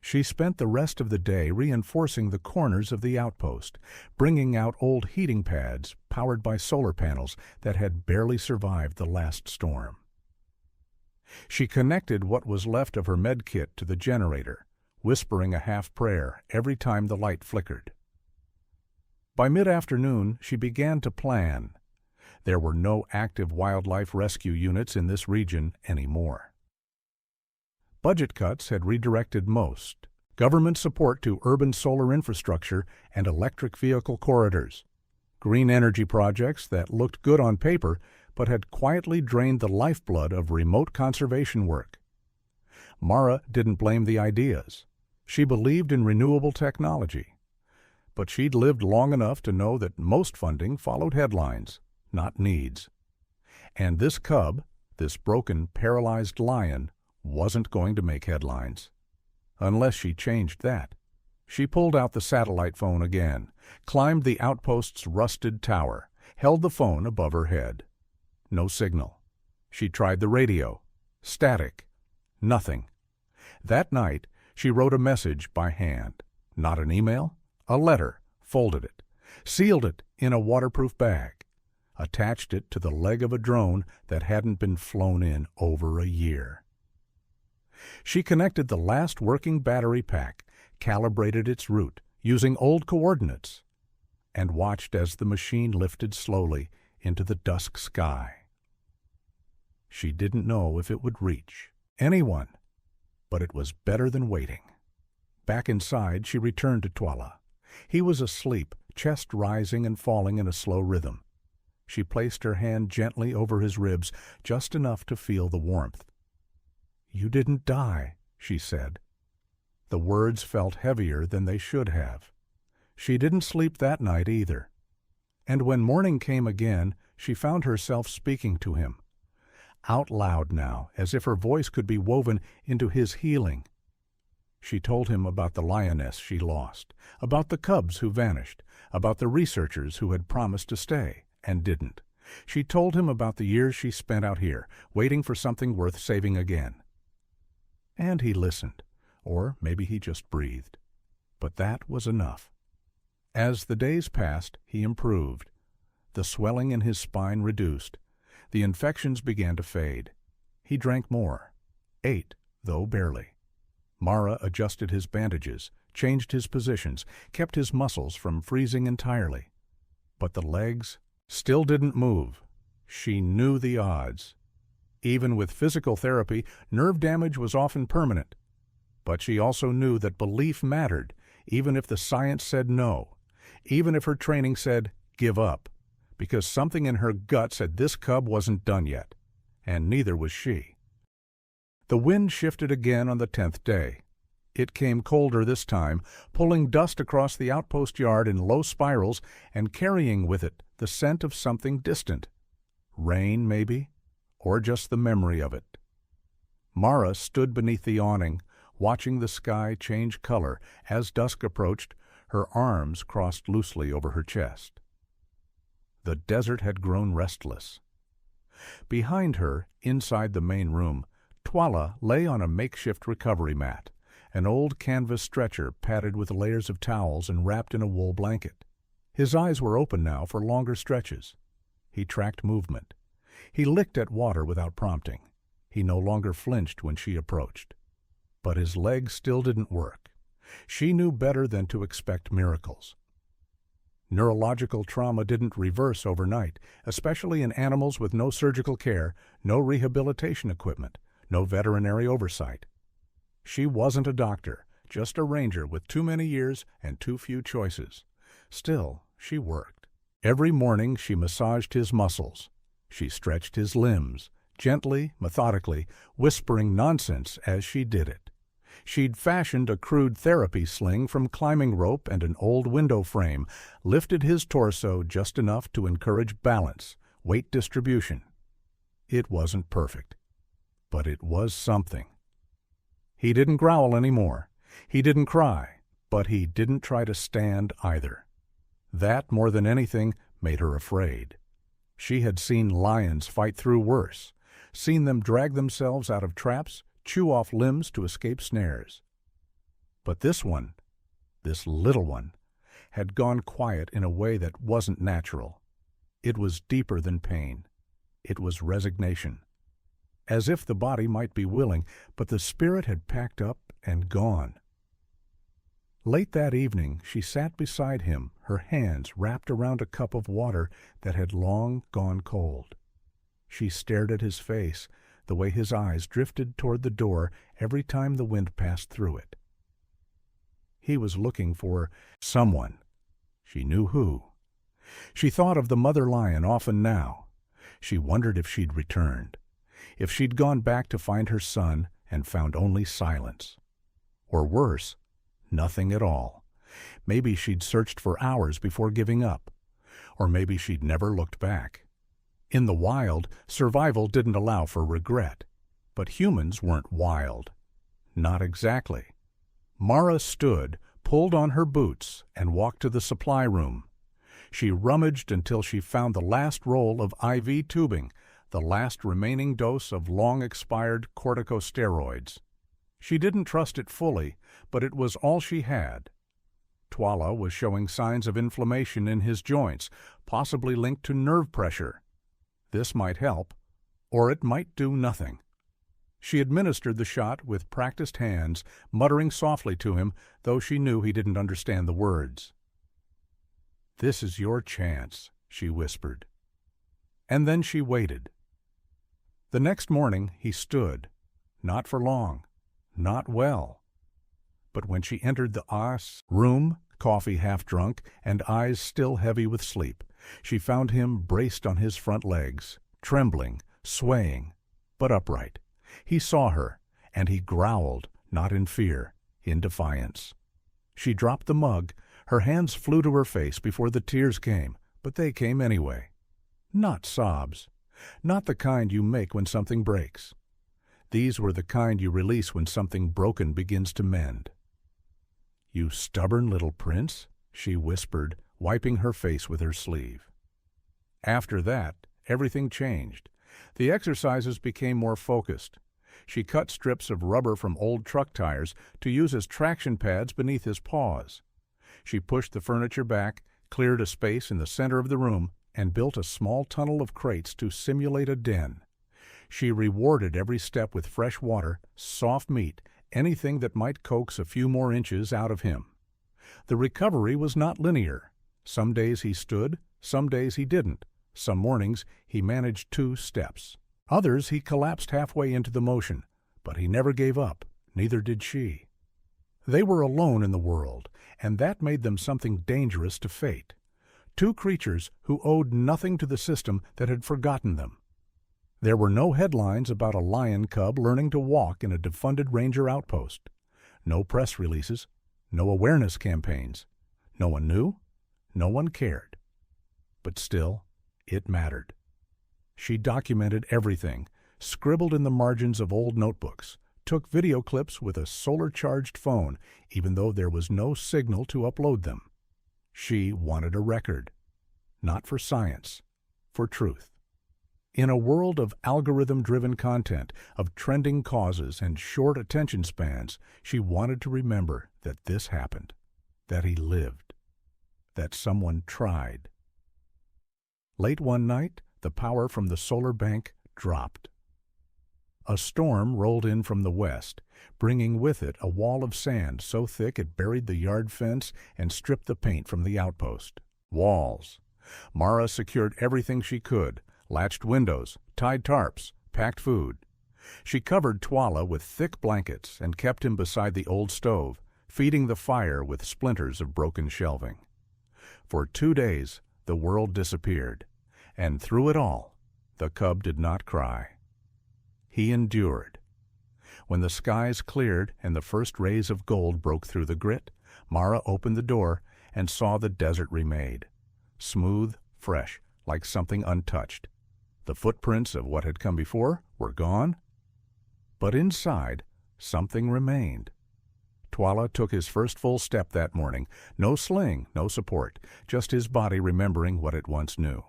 She spent the rest of the day reinforcing the corners of the outpost, bringing out old heating pads powered by solar panels that had barely survived the last storm. She connected what was left of her med kit to the generator, whispering a half prayer every time the light flickered. By mid-afternoon, she began to plan. There were no active wildlife rescue units in this region anymore. Budget cuts had redirected most. Government support to urban solar infrastructure and electric vehicle corridors. Green energy projects that looked good on paper but had quietly drained the lifeblood of remote conservation work. Mara didn't blame the ideas. She believed in renewable technology. But she'd lived long enough to know that most funding followed headlines, not needs. And this cub, this broken, paralyzed lion, wasn't going to make headlines. Unless she changed that. She pulled out the satellite phone again, climbed the outpost's rusted tower, held the phone above her head. No signal. She tried the radio. Static. Nothing. That night, she wrote a message by hand. Not an email, a letter, folded it, sealed it in a waterproof bag, attached it to the leg of a drone that hadn't been flown in over a year. She connected the last working battery pack, calibrated its route using old coordinates, and watched as the machine lifted slowly into the dusk sky. She didn't know if it would reach anyone, but it was better than waiting. Back inside, she returned to Twala. He was asleep, chest rising and falling in a slow rhythm. She placed her hand gently over his ribs, just enough to feel the warmth. "You didn't die," she said. The words felt heavier than they should have. She didn't sleep that night either. And when morning came again, she found herself speaking to him. Out loud now, as if her voice could be woven into his healing. She told him about the lioness she lost, about the cubs who vanished, about the researchers who had promised to stay and didn't. She told him about the years she spent out here, waiting for something worth saving again. And he listened, or maybe he just breathed. But that was enough. As the days passed, he improved. The swelling in his spine reduced. The infections began to fade. He drank more, ate, though barely. Mara adjusted his bandages, changed his positions, kept his muscles from freezing entirely. But the legs still didn't move. She knew the odds. Even with physical therapy, nerve damage was often permanent. But she also knew that belief mattered, even if the science said no, even if her training said give up, because something in her gut said this cub wasn't done yet, and neither was she. The wind shifted again on the 10th day. It came colder this time, pulling dust across the outpost yard in low spirals and carrying with it the scent of something distant. Rain, maybe, or just the memory of it. Mara stood beneath the awning, watching the sky change color as dusk approached, her arms crossed loosely over her chest. The desert had grown restless. Behind her, inside the main room, Twala lay on a makeshift recovery mat, an old canvas stretcher padded with layers of towels and wrapped in a wool blanket. His eyes were open now for longer stretches. He tracked movement. He licked at water without prompting. He no longer flinched when she approached. But his legs still didn't work. She knew better than to expect miracles. Neurological trauma didn't reverse overnight, especially in animals with no surgical care, no rehabilitation equipment, no veterinary oversight. She wasn't a doctor, just a ranger with too many years and too few choices. Still, she worked. Every morning she massaged his muscles. She stretched his limbs, gently, methodically, whispering nonsense as she did it. She'd fashioned a crude therapy sling from climbing rope and an old window frame, lifted his torso just enough to encourage balance, weight distribution. It wasn't perfect, but it was something. He didn't growl anymore. He didn't cry, but he didn't try to stand either. That, more than anything, made her afraid. She had seen lions fight through worse, seen them drag themselves out of traps, chew off limbs to escape snares. But this one, this little one, had gone quiet in a way that wasn't natural. It was deeper than pain. It was resignation. As if the body might be willing, but the spirit had packed up and gone. Late that evening, she sat beside him, her hands wrapped around a cup of water that had long gone cold. She stared at his face, the way his eyes drifted toward the door every time the wind passed through it. He was looking for someone. She knew who. She thought of the mother lion often now. She wondered if she'd returned, if she'd gone back to find her son and found only silence. Or worse, nothing at all. Maybe she'd searched for hours before giving up. Or maybe she'd never looked back. In the wild, survival didn't allow for regret. But humans weren't wild. Not exactly. Mara stood, pulled on her boots, and walked to the supply room. She rummaged until she found the last roll of IV tubing, the last remaining dose of long-expired corticosteroids. She didn't trust it fully, but it was all she had. Twala was showing signs of inflammation in his joints, possibly linked to nerve pressure. This might help, or it might do nothing. She administered the shot with practiced hands, muttering softly to him, though she knew he didn't understand the words. "This is your chance," she whispered. And then she waited. The next morning he stood, not for long, not well. But when she entered the room, coffee half drunk and eyes still heavy with sleep, she found him braced on his front legs, trembling, swaying, but upright. He saw her, and he growled, not in fear, in defiance. She dropped the mug. Her hands flew to her face before the tears came, but they came anyway. Not sobs. Not the kind you make when something breaks. These were the kind you release when something broken begins to mend. "You stubborn little prince," she whispered, wiping her face with her sleeve. After that, everything changed. The exercises became more focused. She cut strips of rubber from old truck tires to use as traction pads beneath his paws. She pushed the furniture back, cleared a space in the center of the room, and built a small tunnel of crates to simulate a den. She rewarded every step with fresh water, soft meat, anything that might coax a few more inches out of him. The recovery was not linear. Some days he stood, some days he didn't. Some mornings he managed 2 steps. Others he collapsed halfway into the motion, but he never gave up, neither did she. They were alone in the world, and that made them something dangerous to fate. 2 creatures who owed nothing to the system that had forgotten them. There were no headlines about a lion cub learning to walk in a defunded ranger outpost. No press releases, no awareness campaigns. No one knew, no one cared. But still, it mattered. She documented everything, scribbled in the margins of old notebooks, took video clips with a solar-charged phone, even though there was no signal to upload them. She wanted a record. Not for science, for truth. In a world of algorithm-driven content, of trending causes and short attention spans, she wanted to remember that this happened, that he lived, that someone tried. Late one night, the power from the solar bank dropped. A storm rolled in from the west, bringing with it a wall of sand so thick it buried the yard fence and stripped the paint from the outpost. Walls. Mara secured everything she could, latched windows, tied tarps, packed food. She covered Twala with thick blankets and kept him beside the old stove, feeding the fire with splinters of broken shelving. For 2 days, the world disappeared, and through it all, the cub did not cry. He endured. When the skies cleared and the first rays of gold broke through the grit, Mara opened the door and saw the desert remade. Smooth, fresh, like something untouched. The footprints of what had come before were gone. But inside, something remained. Twala took his first full step that morning. No sling, no support, just his body remembering what it once knew.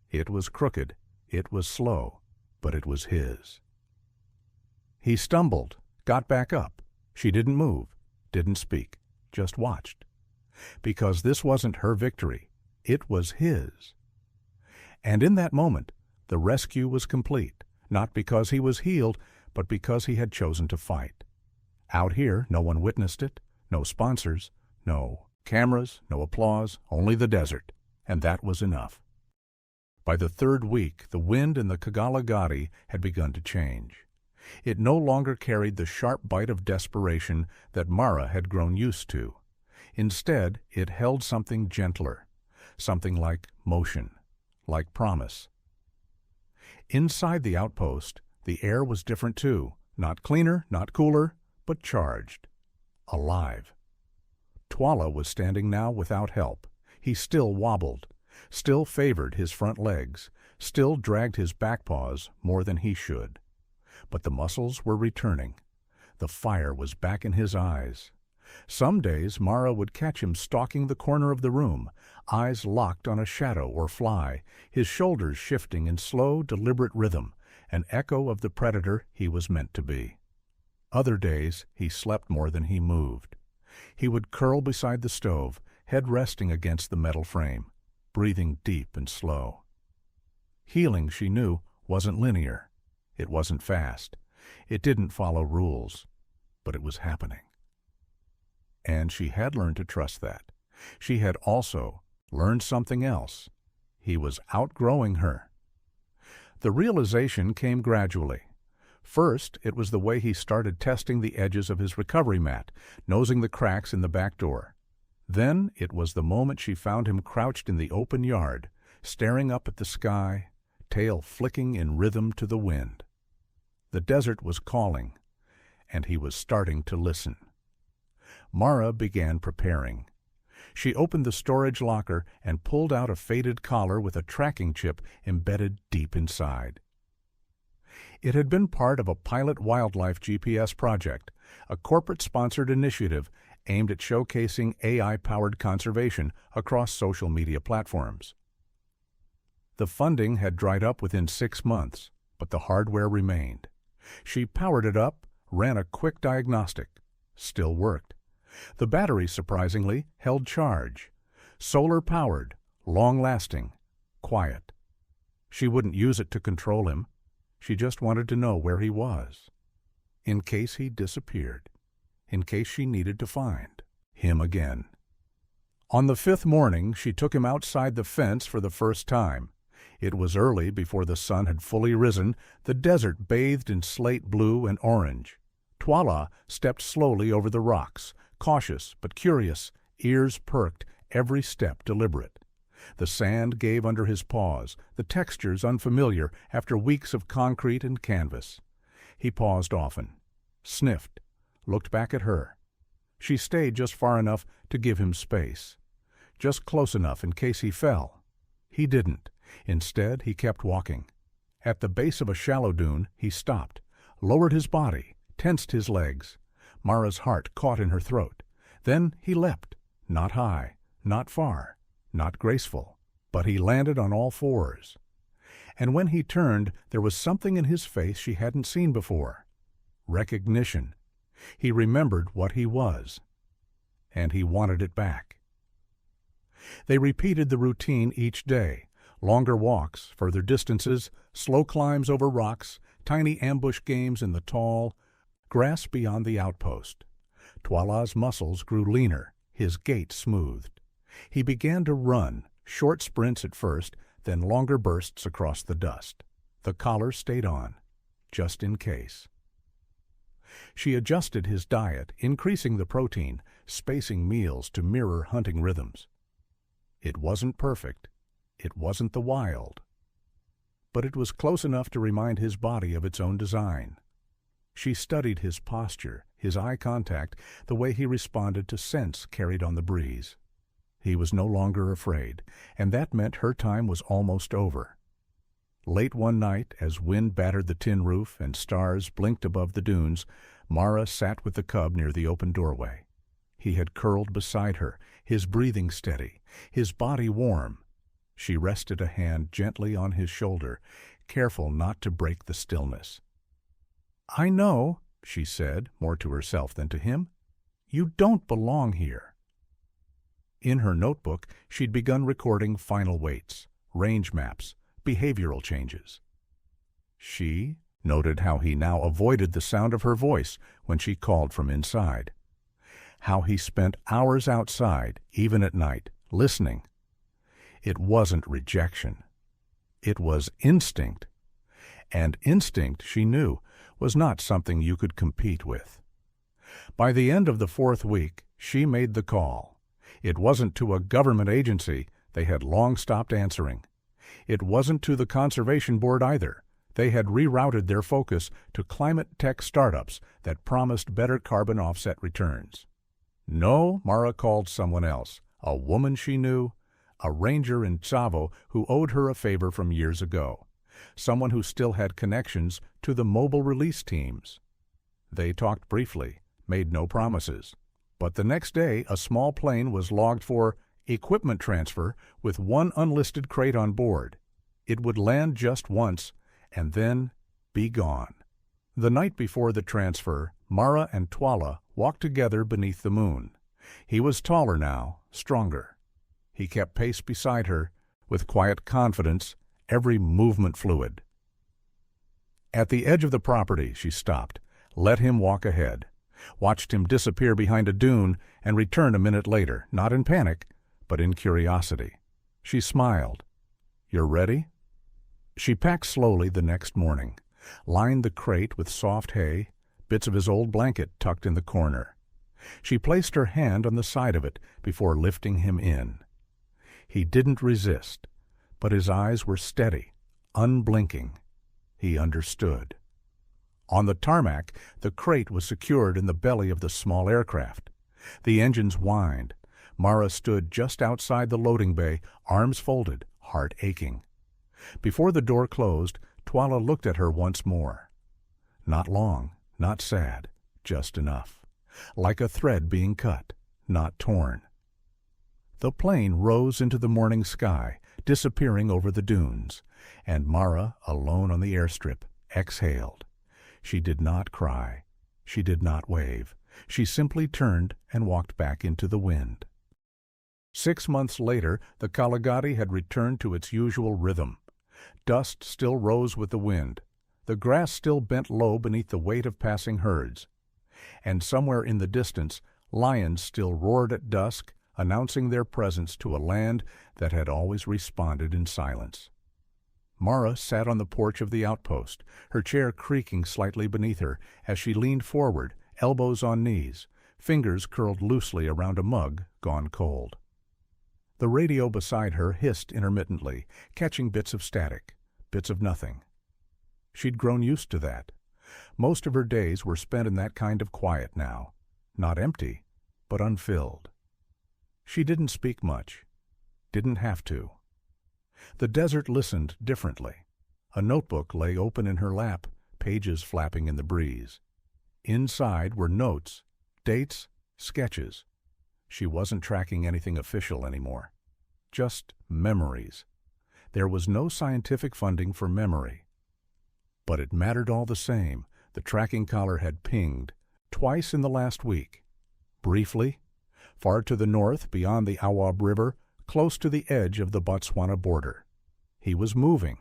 It was crooked, it was slow, but it was his. He stumbled, got back up. She didn't move, didn't speak, just watched. Because this wasn't her victory, it was his. And in that moment, the rescue was complete, not because he was healed, but because he had chosen to fight. Out here, no one witnessed it, no sponsors, no cameras, no applause, only the desert, and that was enough. By the 3rd week, the wind in the Kgalagadi had begun to change. It no longer carried the sharp bite of desperation that Mara had grown used to. Instead, it held something gentler, something like motion, like promise. Inside the outpost, the air was different too, not cleaner, not cooler, but charged, alive. Twala was standing now without help. He still wobbled, still favored his front legs, still dragged his back paws more than he should. But the muscles were returning. The fire was back in his eyes. Some days Mara would catch him stalking the corner of the room, eyes locked on a shadow or fly, his shoulders shifting in slow, deliberate rhythm, an echo of the predator he was meant to be. Other days he slept more than he moved. He would curl beside the stove, head resting against the metal frame, breathing deep and slow. Healing, she knew, wasn't linear. It wasn't fast. It didn't follow rules. But it was happening. And she had learned to trust that. She had also learned something else. He was outgrowing her. The realization came gradually. First, it was the way he started testing the edges of his recovery mat, nosing the cracks in the back door. Then it was the moment she found him crouched in the open yard, staring up at the sky, tail flicking in rhythm to the wind. The desert was calling, and he was starting to listen. Mara began preparing. She opened the storage locker and pulled out a faded collar with a tracking chip embedded deep inside. It had been part of a pilot wildlife GPS project, a corporate-sponsored initiative aimed at showcasing AI-powered conservation across social media platforms. The funding had dried up within 6 months, but the hardware remained. She powered it up, ran a quick diagnostic. Still worked. The battery, surprisingly, held charge. Solar-powered, long-lasting, quiet. She wouldn't use it to control him. She just wanted to know where he was, in case he disappeared, in case she needed to find him again. On the 5th morning, she took him outside the fence for the first time. It was early, before the sun had fully risen, the desert bathed in slate blue and orange. Twala stepped slowly over the rocks, cautious but curious, ears perked, every step deliberate. The sand gave under his paws, the textures unfamiliar after weeks of concrete and canvas. He paused often, sniffed, looked back at her. She stayed just far enough to give him space, just close enough in case he fell. He didn't. Instead, he kept walking. At the base of a shallow dune, he stopped, lowered his body, tensed his legs. Mara's heart caught in her throat. Then he leapt, not high, not far, not graceful, but he landed on all fours. And when he turned, there was something in his face she hadn't seen before. Recognition. He remembered what he was, and he wanted it back. They repeated the routine each day. Longer walks, further distances, slow climbs over rocks, tiny ambush games in the tall grass beyond the outpost. Twala's muscles grew leaner, his gait smoothed. He began to run, short sprints at first, then longer bursts across the dust. The collar stayed on, just in case. She adjusted his diet, increasing the protein, spacing meals to mirror hunting rhythms. It wasn't perfect. It wasn't the wild. But it was close enough to remind his body of its own design. She studied his posture, his eye contact, the way he responded to scents carried on the breeze. He was no longer afraid, and that meant her time was almost over. Late one night, as wind battered the tin roof and stars blinked above the dunes, Mara sat with the cub near the open doorway. He had curled beside her, his breathing steady, his body warm. She rested a hand gently on his shoulder, careful not to break the stillness. "I know," she said, more to herself than to him. "You don't belong here." In her notebook, she'd begun recording final weights, range maps, behavioral changes. She noted how he now avoided the sound of her voice when she called from inside. How he spent hours outside, even at night, listening. It wasn't rejection. It was instinct. And instinct, she knew, was not something you could compete with. By the end of the 4th week, she made the call. It wasn't to a government agency. They had long stopped answering. It wasn't to the Conservation Board either. They had rerouted their focus to climate tech startups that promised better carbon offset returns. No, Mara called someone else, a woman she knew, a ranger in Tsavo who owed her a favor from years ago, someone who still had connections to the mobile release teams. They talked briefly, made no promises. But the next day, a small plane was logged for equipment transfer with one unlisted crate on board. It would land just once and then be gone. The night before the transfer, Mara and Twala walked together beneath the moon. He was taller now, stronger. He kept pace beside her, with quiet confidence, every movement fluid. At the edge of the property, she stopped, let him walk ahead, watched him disappear behind a dune and return a minute later, not in panic, but in curiosity. She smiled. "You're ready?" She packed slowly the next morning, lined the crate with soft hay, bits of his old blanket tucked in the corner. She placed her hand on the side of it before lifting him in. He didn't resist, but his eyes were steady, unblinking. He understood. On the tarmac, the crate was secured in the belly of the small aircraft. The engines whined. Mara stood just outside the loading bay, arms folded, heart aching. Before the door closed, Twala looked at her once more. Not long, not sad, just enough. Like a thread being cut, not torn. The plane rose into the morning sky, disappearing over the dunes, and Mara, alone on the airstrip, exhaled. She did not cry. She did not wave. She simply turned and walked back into the wind. 6 months later, the Kgalagadi had returned to its usual rhythm. Dust still rose with the wind. The grass still bent low beneath the weight of passing herds. And somewhere in the distance, lions still roared at dusk, announcing their presence to a land that had always responded in silence. Mara sat on the porch of the outpost, her chair creaking slightly beneath her as she leaned forward, elbows on knees, fingers curled loosely around a mug gone cold. The radio beside her hissed intermittently, catching bits of static, bits of nothing. She'd grown used to that. Most of her days were spent in that kind of quiet now, not empty, but unfilled. She didn't speak much, didn't have to. The desert listened differently. A notebook lay open in her lap, pages flapping in the breeze. Inside were notes, dates, sketches. She wasn't tracking anything official anymore. Just memories. There was no scientific funding for memory. But it mattered all the same. The tracking collar had pinged, twice in the last week. Briefly, far to the north beyond the Awab River, close to the edge of the Botswana border. He was moving,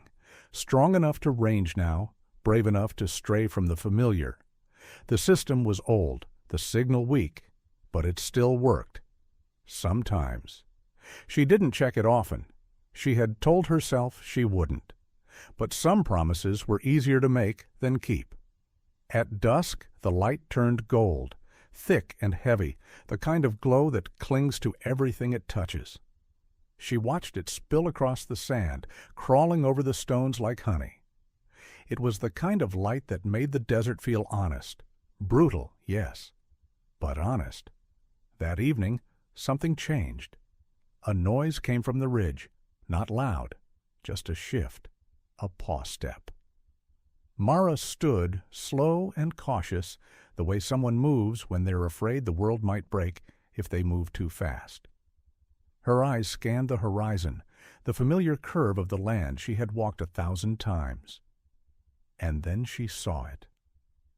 strong enough to range now, brave enough to stray from the familiar. The system was old, the signal weak, but it still worked. Sometimes. She didn't check it often. She had told herself she wouldn't. But some promises were easier to make than keep. At dusk, the light turned gold, thick and heavy, the kind of glow that clings to everything it touches. She watched it spill across the sand, crawling over the stones like honey. It was the kind of light that made the desert feel honest. Brutal, yes, but honest. That evening, something changed. A noise came from the ridge, not loud, just a shift, a paw step. Mara stood, slow and cautious, the way someone moves when they're afraid the world might break if they move too fast. Her eyes scanned the horizon, the familiar curve of the land she had walked 1,000 times. And then she saw it.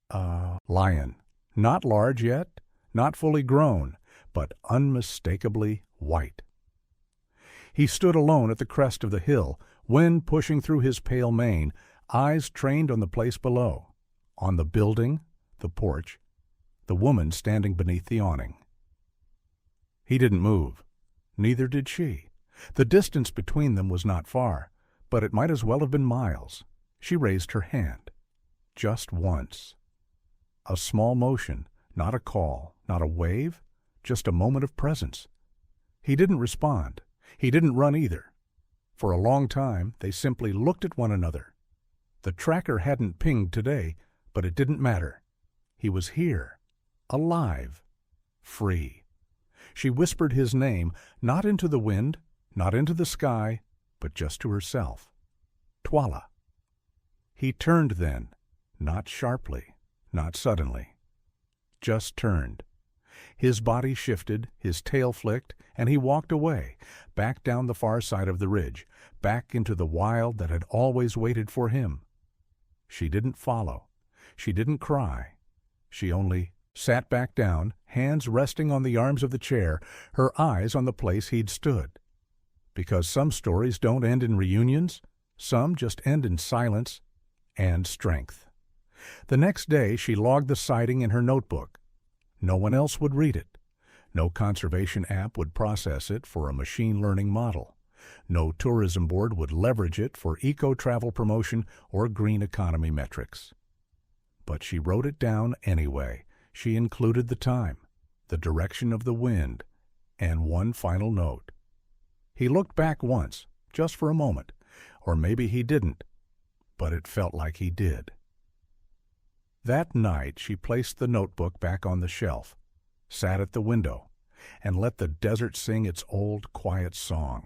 A lion, not large yet, not fully grown, but unmistakably white. He stood alone at the crest of the hill, wind pushing through his pale mane, eyes trained on the place below, on the building, the porch, the woman standing beneath the awning. He didn't move. Neither did she. The distance between them was not far, but it might as well have been miles. She raised her hand. Just once. A small motion, not a call, not a wave, just a moment of presence. He didn't respond. He didn't run either. For a long time, they simply looked at one another. The tracker hadn't pinged today, but it didn't matter. He was here, alive, free. She whispered his name, not into the wind, not into the sky, but just to herself. Twala. He turned then, not sharply, not suddenly. Just turned. His body shifted, his tail flicked, and he walked away, back down the far side of the ridge, back into the wild that had always waited for him. She didn't follow. She didn't cry. She only sat back down, hands resting on the arms of the chair, her eyes on the place he'd stood. Because some stories don't end in reunions, some just end in silence and strength. The next day she logged the sighting in her notebook. No one else would read it. No conservation app would process it for a machine learning model. No tourism board would leverage it for eco-travel promotion or green economy metrics. But she wrote it down anyway. She included the time, the direction of the wind, and one final note. He looked back once, just for a moment, or maybe he didn't, but it felt like he did. That night she placed the notebook back on the shelf, sat at the window, and let the desert sing its old quiet song.